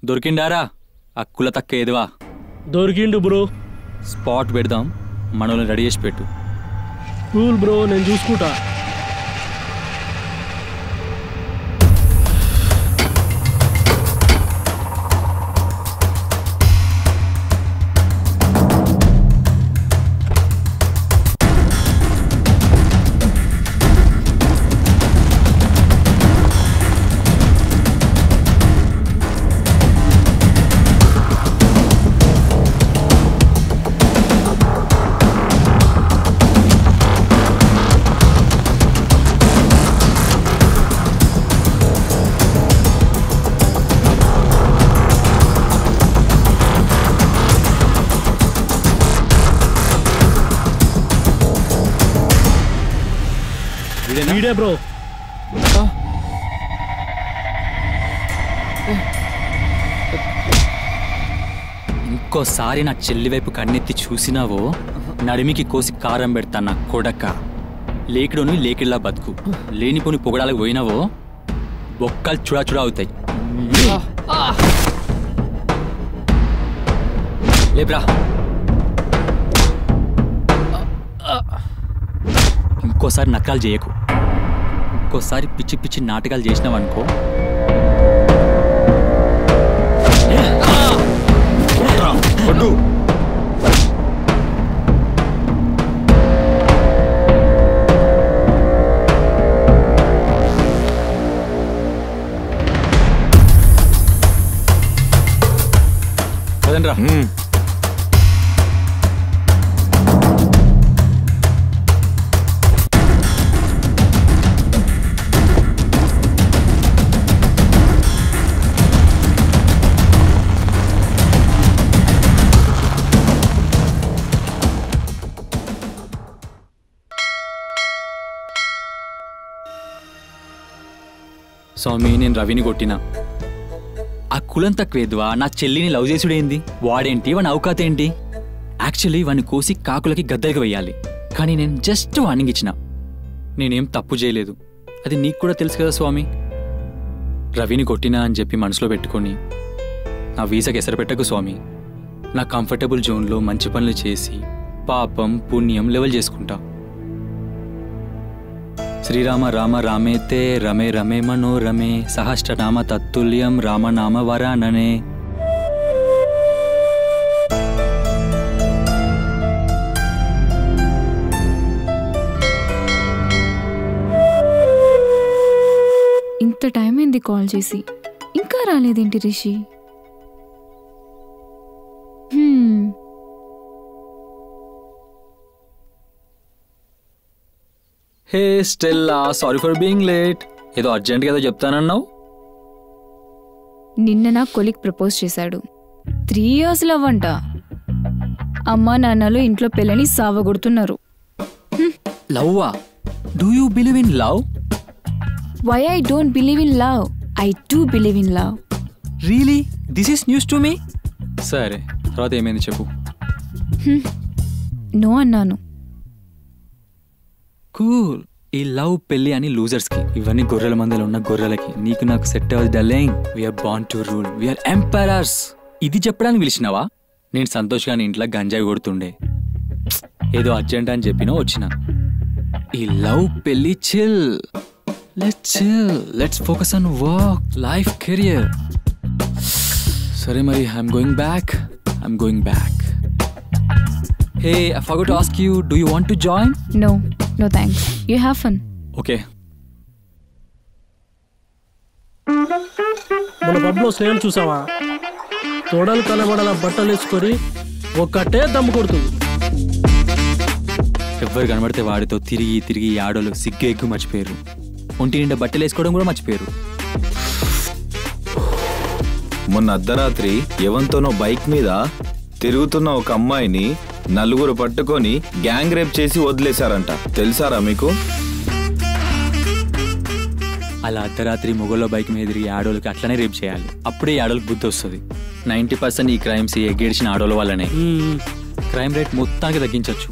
దొరికిండారా అక్కుల తక్క ఏదివా? దొరికిండు bro. Spot పెడదాం, మనల్ని రెడీ చేసి పెట్టు. కూల్ బ్రో, నేను చూసుకుంటా. బ్రో ఇంకోసారి నా చెల్లి వైపు కన్నెత్తి చూసినావో నడిమికి కోసి కారం పెడతా నా కొడక. లేకిడోని లేకిడిలా బతుకు. లేనిపోని పొగడాలకు పోయినావో బొక్కలు చూడా అవుతాయి. లేబ్రా. ఇంకోసారి నక్కలు చేయకు. ఇంకోసారి పిచ్చి పిచ్చి నాటకాలు చేసినావనుకో కదండ్రా. స్వామి, నేను రవిని కొట్టినా. ఆ కులం తక్కువేద్వా నా చెల్లిని లవ్ చేసుడేంది? వాడేంటి, వాని అవకాతేంటి? యాక్చువల్లీ వాడిని కోసి కాకులకి గద్దలకి వెయ్యాలి. కానీ నేను జస్ట్ వార్నింగ్ ఇచ్చిన. నేనేం తప్పు చేయలేదు, అది నీకు కూడా తెలుసు కదా స్వామి. రవిని కొట్టినా అని చెప్పి మనసులో పెట్టుకొని నా వీసాకి ఎసరు పెట్టకు స్వామి. నా కంఫర్టబుల్ జోన్లో మంచి పనులు చేసి పాపం పుణ్యం లెవెల్ చేసుకుంటా. శ్రీరామ రామ రామేతే రమే రమే మనోరమే సహస్రనామ తత్తుల్యం రామనామ వరాననే. ఇంత టైం అయింది కాల్ చేసి, ఇంకా రాలేదేంటి Rishi? Hey Stella, sorry for being late. ఏదో అర్జెంట్గా ఏదో చెప్తానన్నావు. నిన్న నా కొలీగ్ ప్రపోజ్ చేశాడు. 3 years లవ్ అంట. అమ్మా నాన్నలు ఇంట్లో పిల్లని సావగొడుతున్నారు. లవ్వా? Do you believe in love? Why I don't believe in love? I do believe in love. Really? This is news to me. సరే, తర్వాత ఏమైంది చెప్పు. నో అన్నాను. కూల్. ఈ లవ్ పెళ్లి అని లూజర్స్కి, ఇవన్నీ గొర్రెల మందలో ఉన్న గొర్రెలకి. నీకు నాకు సెట్ అవ్వదు darling. We are born to rule, we are emperors. ఇది చెప్పడానికి పిలిచినావా? నేను సంతోష్ గాని ఇంట్లో గంజాయి కొడుతుండే, ఏదో అర్జెంట్ అని చెప్పినా వచ్చిన. ఈ లవ్ పెళ్లి chill. Let's focus on work, life, career. సరే మరి, I'm going back. Hey, I forgot to ask you, do you want to join? No thanks. You have fun. Okay. మన పబ్లో స్నేహం చూసావా? తోడలు కనబడాల బట్టలు వేసుకొని ఒక్కటే దమ్ము కొడుతుంది. ఎవరు కనబడితే వాడితో తిరిగి ఆడోళ్ళు సిగ్గు ఎగ్గు మర్చిపోయారు. ఒంటి నిండా బట్టలు వేసుకోవడం కూడా మర్చిపోయారు. మొన్న అర్ధరాత్రి ఎవంతోనో బైక్ మీద తిరుగుతున్న ఒక అమ్మాయిని నలుగురు పట్టుకొని గ్యాంగ్ రేప్ చేసి వదిలేశారంట. తెలుసారా మీకు? అలా అర్ధరాత్రి మొగోళ్ళ బైక్ మీద తిరిగి ఆడోళ్ళకి అట్లనే రేప్ చేయాలి. అప్పుడే ఆడోళ్ళకి బుద్ధి వస్తుంది. 90% ఈ క్రైమ్స్ ఎగ్గేడిచిన ఆడోళ్ళ వల్లనే. క్రైమ్ రేట్ మొత్తానికి తగ్గించవచ్చు.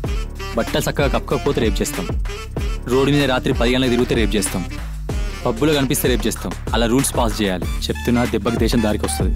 బట్టలు చక్కగా కప్పుకోకపోతే రేప్ చేస్తాం. రోడ్డు మీద రాత్రి 10 గంటలకు తిరిగితే రేప్ చేస్తాం. పబ్బులో కనిపిస్తే రేప్ చేస్తాం. అలా రూల్స్ పాస్ చేయాలి. చెప్తున్నా, దెబ్బకి దేశం దారికి వస్తుంది.